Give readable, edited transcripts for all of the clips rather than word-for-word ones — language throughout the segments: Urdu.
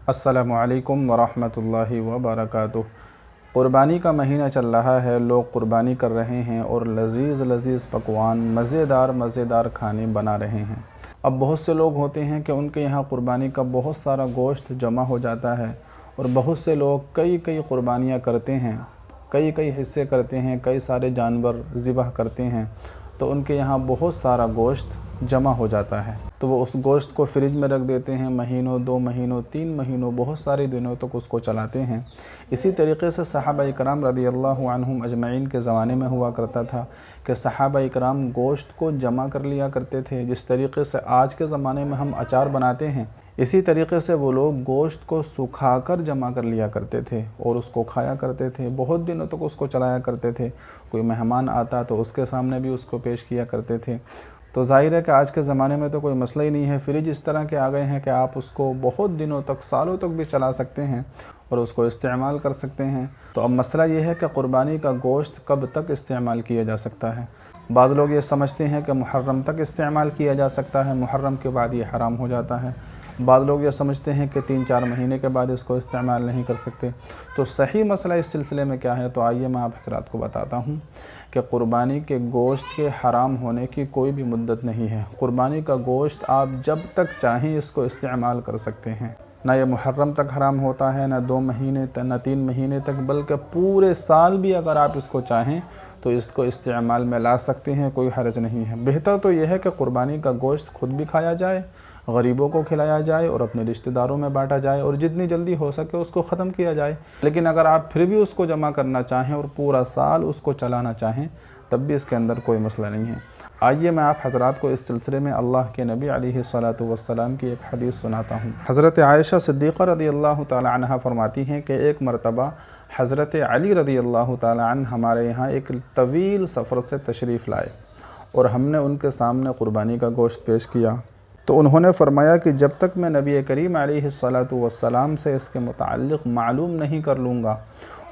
السلام علیکم ورحمۃ اللہ وبرکاتہ۔ قربانی کا مہینہ چل رہا ہے، لوگ قربانی کر رہے ہیں اور لذیذ لذیذ پکوان، مزیدار کھانے بنا رہے ہیں۔ اب بہت سے لوگ ہوتے ہیں کہ ان کے یہاں قربانی کا بہت سارا گوشت جمع ہو جاتا ہے، اور بہت سے لوگ کئی قربانیاں کرتے ہیں، کئی حصے کرتے ہیں، کئی سارے جانور ذبح کرتے ہیں، تو ان کے یہاں بہت سارا گوشت جمع ہو جاتا ہے، تو وہ اس گوشت کو فریج میں رکھ دیتے ہیں، مہینوں، 2 مہینوں، 3 مہینوں، بہت سارے دنوں تک اس کو چلاتے ہیں۔ اسی طریقے سے صحابہ اکرام رضی اللہ عنہم اجمعین کے زمانے میں ہوا کرتا تھا کہ صحابہ اکرام گوشت کو جمع کر لیا کرتے تھے۔ جس طریقے سے آج کے زمانے میں ہم اچار بناتے ہیں، اسی طریقے سے وہ لوگ گوشت کو سکھا کر جمع کر لیا کرتے تھے اور اس کو کھایا کرتے تھے، بہت دنوں تک اس کو چلایا کرتے تھے۔ کوئی مہمان آتا تو اس کے سامنے بھی اس کو پیش کیا کرتے تھے۔ تو ظاہر ہے کہ آج کے زمانے میں تو کوئی مسئلہ ہی نہیں ہے، فریج اس طرح کے آ گئے ہیں کہ آپ اس کو بہت دنوں تک، سالوں تک بھی چلا سکتے ہیں اور اس کو استعمال کر سکتے ہیں۔ تو اب مسئلہ یہ ہے کہ قربانی کا گوشت کب تک استعمال کیا جا سکتا ہے۔ بعض لوگ یہ سمجھتے ہیں کہ محرم تک استعمال کیا جا سکتا ہے، محرم کے بعد یہ حرام ہو جاتا ہے۔ بعض لوگ یہ سمجھتے ہیں کہ 3-4 مہینے کے بعد اس کو استعمال نہیں کر سکتے۔ تو صحیح مسئلہ اس سلسلے میں کیا ہے، تو آئیے میں آپ حضرات کو بتاتا ہوں کہ قربانی کے گوشت کے حرام ہونے کی کوئی بھی مدت نہیں ہے۔ قربانی کا گوشت آپ جب تک چاہیں اس کو استعمال کر سکتے ہیں۔ نہ یہ محرم تک حرام ہوتا ہے، نہ 2 مہینے تک، نہ 3 مہینے تک، بلکہ پورے سال بھی اگر آپ اس کو چاہیں تو اس کو استعمال میں لا سکتے ہیں، کوئی حرج نہیں ہے۔ بہتر تو یہ ہے کہ قربانی کا گوشت خود بھی کھایا جائے، غریبوں کو کھلایا جائے اور اپنے رشتہ داروں میں بانٹا جائے، اور جتنی جلدی ہو سکے اس کو ختم کیا جائے۔ لیکن اگر آپ پھر بھی اس کو جمع کرنا چاہیں اور پورا سال اس کو چلانا چاہیں، تب بھی اس کے اندر کوئی مسئلہ نہیں ہے۔ آئیے میں آپ حضرات کو اس سلسلے میں اللہ کے نبی علیہ الصلاۃ والسلام کی ایک حدیث سناتا ہوں۔ حضرت عائشہ صدیقہ رضی اللہ تعالی عنہا فرماتی ہیں کہ ایک مرتبہ حضرت علی رضی اللہ تعالی عنہ ہمارے یہاں ایک طویل سفر سے تشریف لائے اور ہم نے ان کے سامنے قربانی کا گوشت پیش کیا، تو انہوں نے فرمایا کہ جب تک میں نبی کریم علیہ الصلاۃ والسلام سے اس کے متعلق معلوم نہیں کر لوں گا،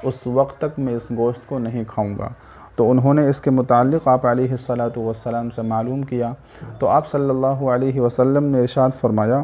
اس وقت تک میں اس گوشت کو نہیں کھاؤں گا۔ تو انہوں نے اس کے متعلق آپ علیہ الصلاۃ والسلام سے معلوم کیا، تو آپ صلی اللہ علیہ وسلم نے ارشاد فرمایا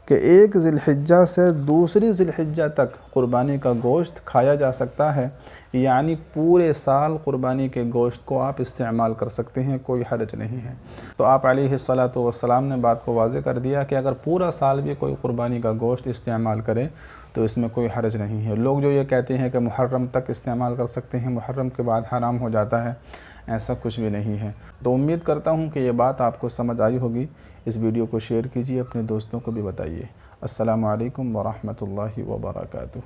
کہ 1 ذی الحجہ سے 2 ذی الحجہ تک قربانی کا گوشت کھایا جا سکتا ہے، یعنی پورے سال قربانی کے گوشت کو آپ استعمال کر سکتے ہیں، کوئی حرج نہیں ہے۔ تو آپ علیہ الصلاۃ والسلام نے بات کو واضح کر دیا کہ اگر پورا سال بھی کوئی قربانی کا گوشت استعمال کرے تو اس میں کوئی حرج نہیں ہے۔ لوگ جو یہ کہتے ہیں کہ محرم تک استعمال کر سکتے ہیں، محرم کے بعد حرام ہو جاتا ہے، ایسا کچھ بھی نہیں ہے۔ تو امید کرتا ہوں کہ یہ بات آپ کو سمجھ آئی ہوگی۔ اس ویڈیو کو شیئر کیجیے، اپنے دوستوں کو بھی بتائیے۔ السلام علیکم ورحمۃ اللہ وبرکاتہ۔